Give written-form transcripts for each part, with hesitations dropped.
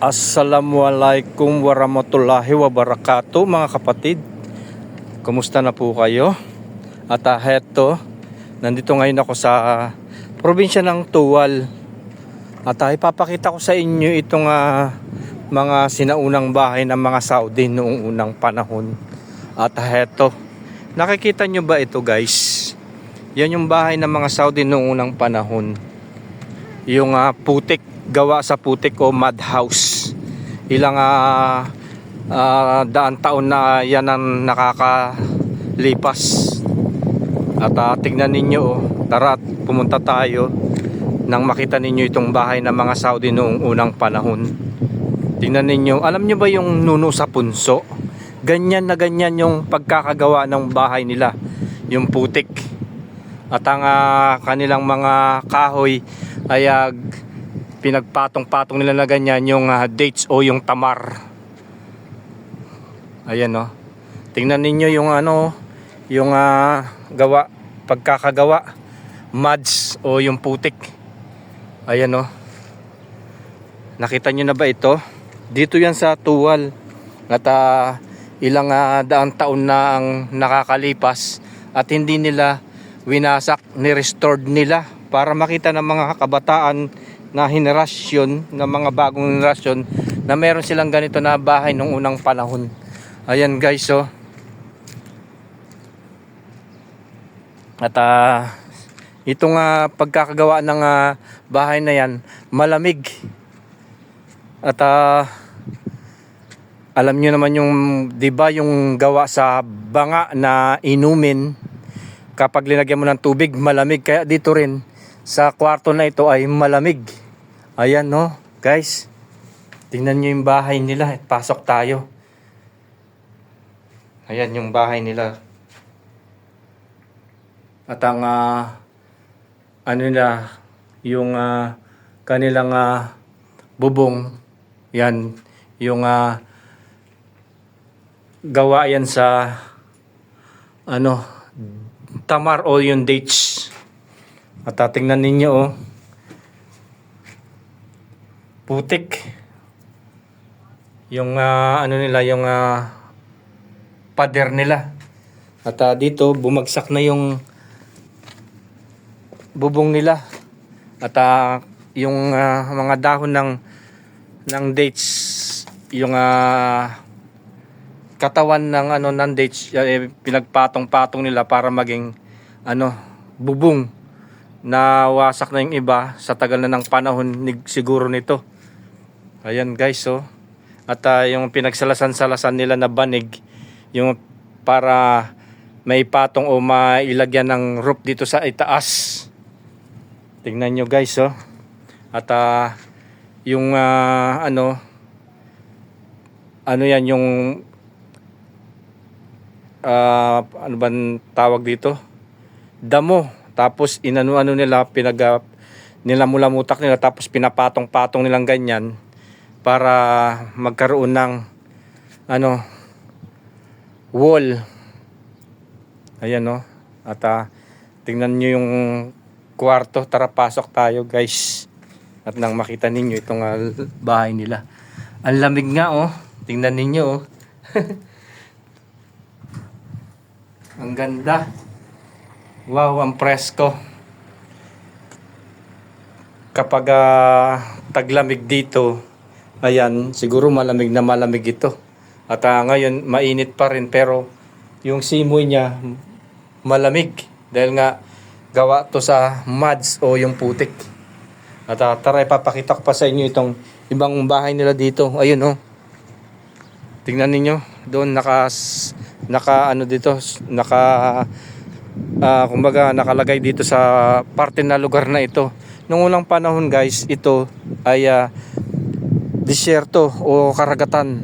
Assalamualaikum warahmatullahi wabarakatuh mga kapatid. Kumusta na po kayo? At heto, nandito ngayon ako sa probinsya ng Tuwal. At ipapakita ko sa inyo itong mga sinaunang bahay ng mga Saudi noong unang panahon. At heto, nakikita nyo ba ito guys? Yan yung bahay ng mga Saudi noong unang panahon. Yung putik, gawa sa putik o mud house. Ilang daan taon na yan ang nakakalipas. At tignan ninyo, tara pumunta tayo nang makita ninyo itong bahay ng mga Saudi noong unang panahon. Tingnan ninyo, alam nyo ba yung nuno sa punso? Ganyan na ganyan yung pagkakagawa ng bahay nila, yung putik. At ang kanilang mga kahoy ay pinagpatong-patong nila na ganyan yung dates o yung tamar. Ayan o. Tingnan ninyo yung yung gawa, pagkakagawa, muds o yung putik. Ayan o. Nakita nyo na ba ito? Dito yan sa Tuwal. At ilang daang taon na ang nakakalipas at hindi nila winasak, ni-restored nila para makita ng mga kabataan na henerasyon, ng mga bagong henerasyon na meron silang ganito na bahay nung unang panahon. Ayan guys oh. At itong pagkakagawa ng bahay na yan, malamig. At alam nyo naman yung, di ba yung gawa sa banga na inumin, kapag linagyan mo ng tubig, malamig. Kaya dito rin sa kwarto na ito ay malamig. Ayan no, guys. Tingnan nyo yung bahay nila. Pasok tayo. Ayan yung bahay nila. At ang nila, yung kanilang bubong, yan, yung gawa yan sa tamar o yung dates. At tingnan ninyo oh, putik yung nila, yung pader nila. At dito bumagsak na yung bubong nila. At yung mga dahon ng dates, yung katawan ng ng dates, pinagpatong-patong nila para maging bubong na wasak na yung iba sa tagal na ng panahon siguro nito. Ayan guys oh. At yung pinagsalasan-salasan nila na banig, yung para may patong o mailagyan ng roof dito sa itaas. Tingnan nyo guys oh. At yung yan yung ano bang tawag dito? Damo. Tapos inano nila, nilamulamutak nila, tapos pinapatong-patong nilang ganyan para magkaroon ng wall. Ayan no. At tingnan nyo yung kwarto. Tara pasok tayo guys. At nang makita ninyo itong bahay nila. Ang lamig nga oh. Tingnan ninyo oh. Ang ganda. Wow, ang presko. Kapag taglamig dito, ayan, siguro malamig na malamig ito. At ngayon, mainit pa rin, pero yung simoy niya, malamig. Dahil nga, gawa to sa muds o yung putik. At tara, ipapakita ko pa sa inyo itong ibang bahay nila dito. Ayun oh. Tingnan ninyo, doon kumbaga nakalagay dito sa parte na lugar na ito. Nung unang panahon guys, ito ay disyerto o karagatan.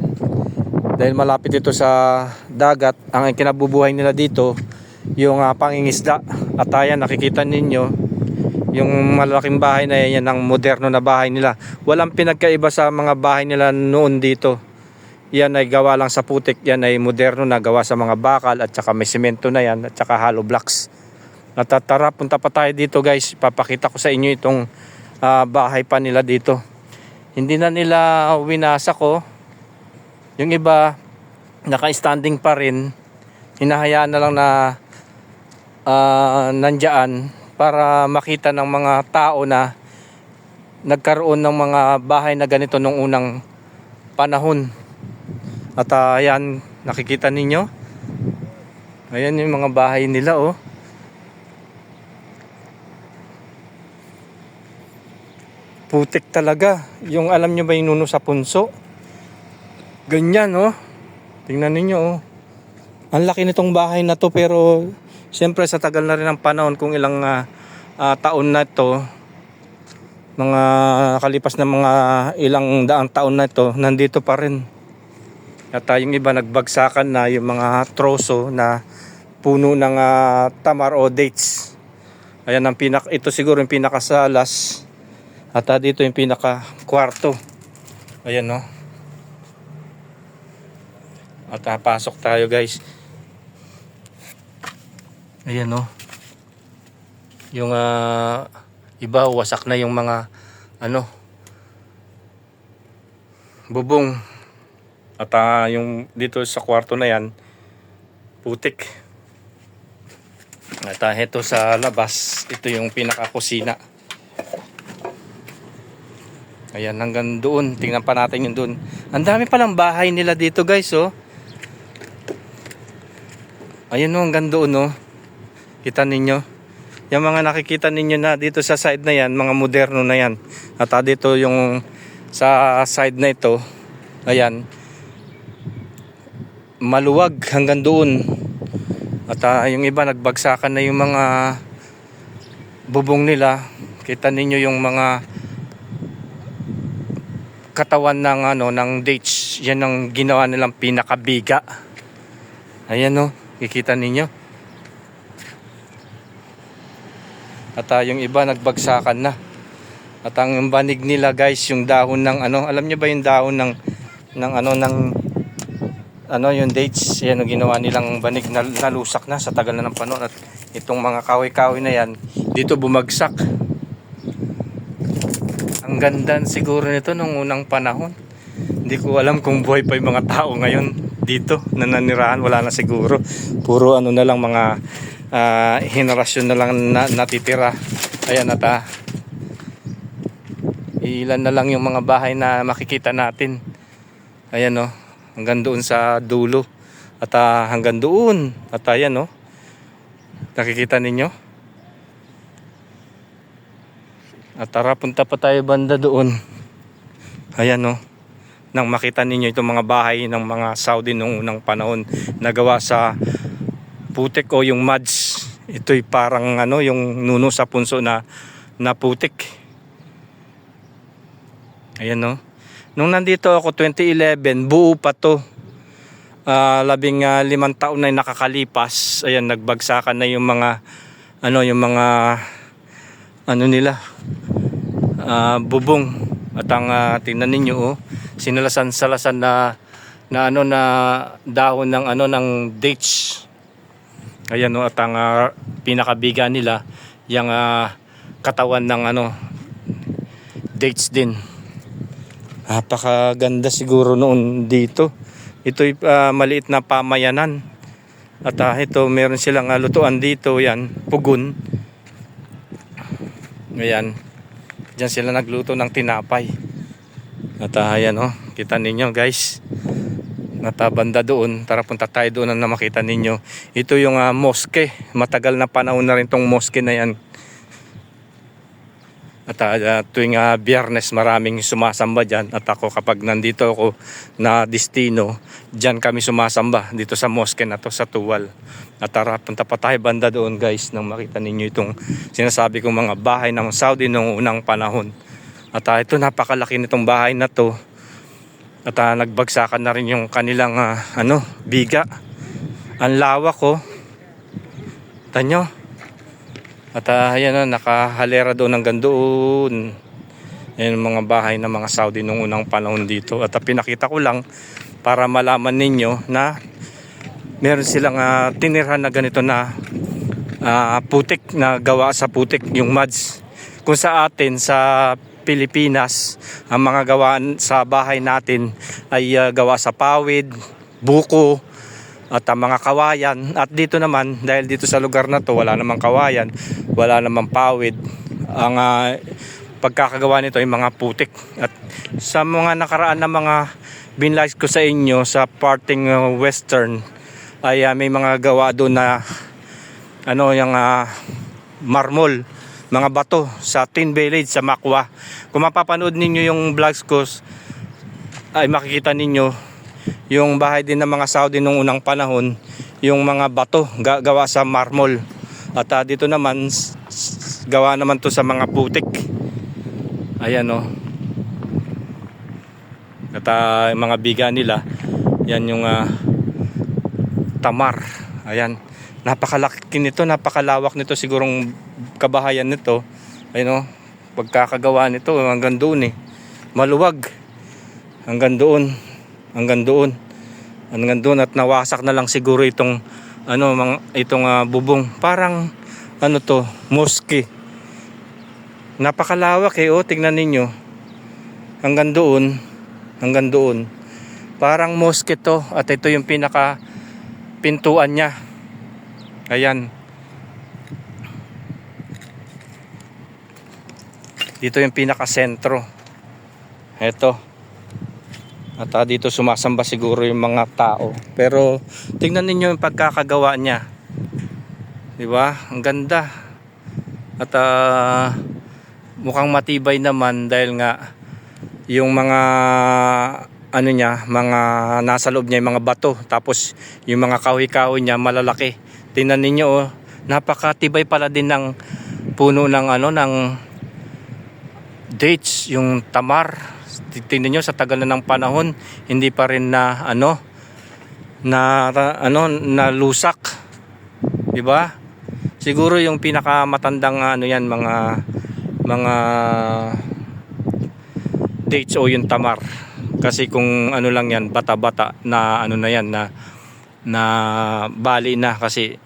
Dahil malapit ito sa dagat, ang kinabubuhay nila dito yung pangingisda. At ayan, nakikita ninyo yung malaking bahay na yan, ang moderno na bahay nila. Walang pinagkaiba sa mga bahay nila noon dito. Yan ay gawa lang sa putik, yan ay moderno na gawa sa mga bakal at saka may semento na yan at saka hollow blocks. At tara, punta pa tayo dito guys, papakita ko sa inyo itong bahay pa nila dito. Hindi na nila winasak ko. Yung iba naka-standing pa rin. Hinahayaan na lang na nandyan para makita ng mga tao na nagkaroon ng mga bahay na ganito nung unang panahon. At ayan, nakikita ninyo. Ayan yung mga bahay nila, oh. Putik talaga. Yung alam nyo ba yung nuno sa punso? Ganyan, oh. Tingnan ninyo, oh. Ang laki nitong bahay na to, pero siyempre sa tagal na rin ng panahon, kung ilang taon na to, mga kalipas na mga ilang daang taon na ito, nandito pa rin. At yung iba nagbagsakan na yung mga troso na puno ng tamar o dates. Ayan ang ito siguro yung pinakasalas. At dito yung pinaka kwarto. Ayan, no. At pasok tayo, guys. Ayan, no. Yung iba wasak na yung mga bubong. At yung dito sa kwarto na yan, putik. At ito sa labas, ito yung pinaka-kusina. Ayan, hanggang doon. Tingnan pa natin yung doon. Ang dami palang bahay nila dito, guys, oh. Ayan, oh, hanggang doon, oh. Kita ninyo. Yung mga nakikita ninyo na dito sa side na yan, mga moderno na yan. At dito yung sa side na ito, ayan, maluwag hanggang doon. At yung iba nagbagsakan na yung mga bubong nila. Kita ninyo yung mga katawan ng ng dates. Yan ang ginawa nilang pinakabiga. Ayan, oh, kikita ninyo. At yung iba nagbagsakan na. At ang banig nila, guys, yung dahon ng alam niyo ba yung dahon ng yung dates, yan ang ginawa nilang banig na nalusak na sa tagal na ng panahon. At itong mga kahoy-kahoy na yan, dito bumagsak. Ang ganda siguro nito nung unang panahon. Hindi ko alam kung buhay pa yung mga tao ngayon dito na nanirahan. Wala na siguro. Puro na lang mga henerasyon na lang natitira. Ayan, at ilan na lang yung mga bahay na makikita natin. Ayan, oh, hanggang doon sa dulo. At hanggang doon. At ayan, oh, nakikita ninyo. At tara, punta pa tayo banda doon. Ayan, oh, nang makita ninyo itong mga bahay ng mga Saudi noong unang panahon na gawa sa putik o yung muds. Ito'y parang yung nuno sa punso na putik. Ayan, no. Nung nandito ako 2011, buo pa to. 15 taon na nakakalipas. Ayan, nagbagsakan na yung mga nila bubong. At ang tingnan ninyo, oh, sinalasan-salasan na dahon ng ng dates. Ayan, oh, at ang pinakabiga nila yung katawan ng dates din. Napakaganda siguro noon dito. Ito'y maliit na pamayanan. At ito, meron silang lutuan dito. Yan, pugon. Ayan. Diyan sila nagluto ng tinapay. At ayan, oh, kita ninyo, guys. Natabanda doon. Tara, punta tayo doon na makita ninyo. Ito yung mosque. Matagal na panahon na rin tong mosque na yan. At tuwing Biyernes maraming sumasamba dyan. At ako kapag nandito ako na destino, dyan kami sumasamba dito sa mosque na to sa Tuwal. At tara, punta pa tayo banda doon, guys, nang makita ninyo itong sinasabi kong mga bahay ng Saudi noong unang panahon. At ito, napakalaki nitong bahay na to. At nagbagsakan na rin yung kanilang biga. Ang lawak, oh. Tanyo. At ayan, nakahalera doon hanggang doon. Ayan mga bahay ng mga Saudi nung unang panahon dito. At pinakita ko lang para malaman ninyo na meron silang tinirhan na ganito na putik, na gawa sa putik, yung muds. Kung sa atin sa Pilipinas, ang mga gawaan sa bahay natin ay gawa sa pawid, buko, at mga kawayan. At dito naman, dahil dito sa lugar na to wala namang kawayan, wala namang pawid, ang pagkakagawa nito ay mga putik. At sa mga nakaraan na mga binlive ko sa inyo sa parting western ay may mga gawa doon na yung marmol, mga bato sa Tin Village sa Makwa. Kung mapapanood ninyo yung vlogs ko ay makikita ninyo yung bahay din ng mga Saudi nung unang panahon, yung mga bato gawa sa marmol. At dito naman gawa naman to sa mga putik. Ayan o. At mga biga nila, yan yung tamar. Ayan. Napakalaki nito, napakalawak nito, sigurong kabahayan nito. Ayun, pagkakagawa nito hanggang doon maluwag hanggang doon at nawasak na lang siguro itong bubong, parang mosque. Napakalawak tingnan ninyo hanggang doon parang mosque to. At ito yung pinaka pintuan niya. Ayan. Dito yung pinaka-sentro. Ito. At dito sumasamba siguro yung mga tao. Pero tingnan niyo yung pagkakagawa niya. 'Di ba? Ang ganda. At mukhang matibay naman dahil nga yung mga mga nasa loob niya, yung mga bato, tapos yung mga kahoy-kahoy niya malalaki. Tingnan ninyo napakatibay pala din ng puno ng ng dates, yung tamar. Tingnan niyo sa tagal na ng panahon, hindi pa rin na lusak. 'Di ba? Siguro yung pinakamatandang mga dates o yung tamar. Kasi kung lang yan, bata-bata na na bali na, kasi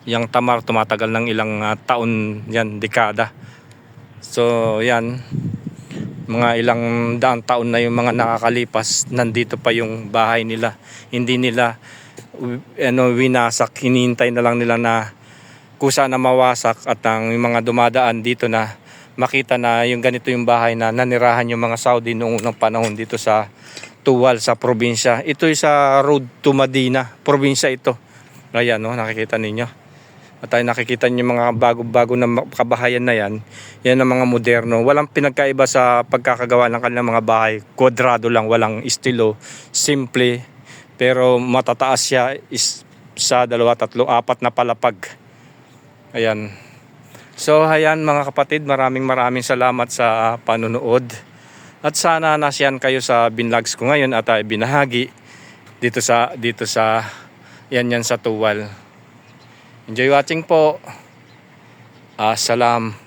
yung tamar tumatagal ng ilang taon yan, dekada. So yan, mga ilang daang taon na yung mga nakakalipas, nandito pa yung bahay nila. Hindi nila winasak, hinihintay na lang nila na kusa na mawasak at ang mga dumadaan dito na makita na yung ganito yung bahay na nanirahan yung mga Saudi noong unang panahon dito sa Tuwal, sa probinsya. Ito ay sa road to Medina, probinsya ito. Ayan nakikita ninyo. At tayo nakikita niyo mga bago-bago na kabahayan na yan. Yan ang mga moderno. Walang pinagkaiba sa pagkakagawa ng kanilang mga bahay. Kwadrado lang, walang estilo. Simple. Pero matataas siya, isa, dalawa, tatlo, apat na palapag. Ayan. So ayan mga kapatid, maraming salamat sa panunood. At sana nasyan kayo sa binlogs ko ngayon at binahagi dito sa yan sa Tuwal. Enjoy watching po. Salam.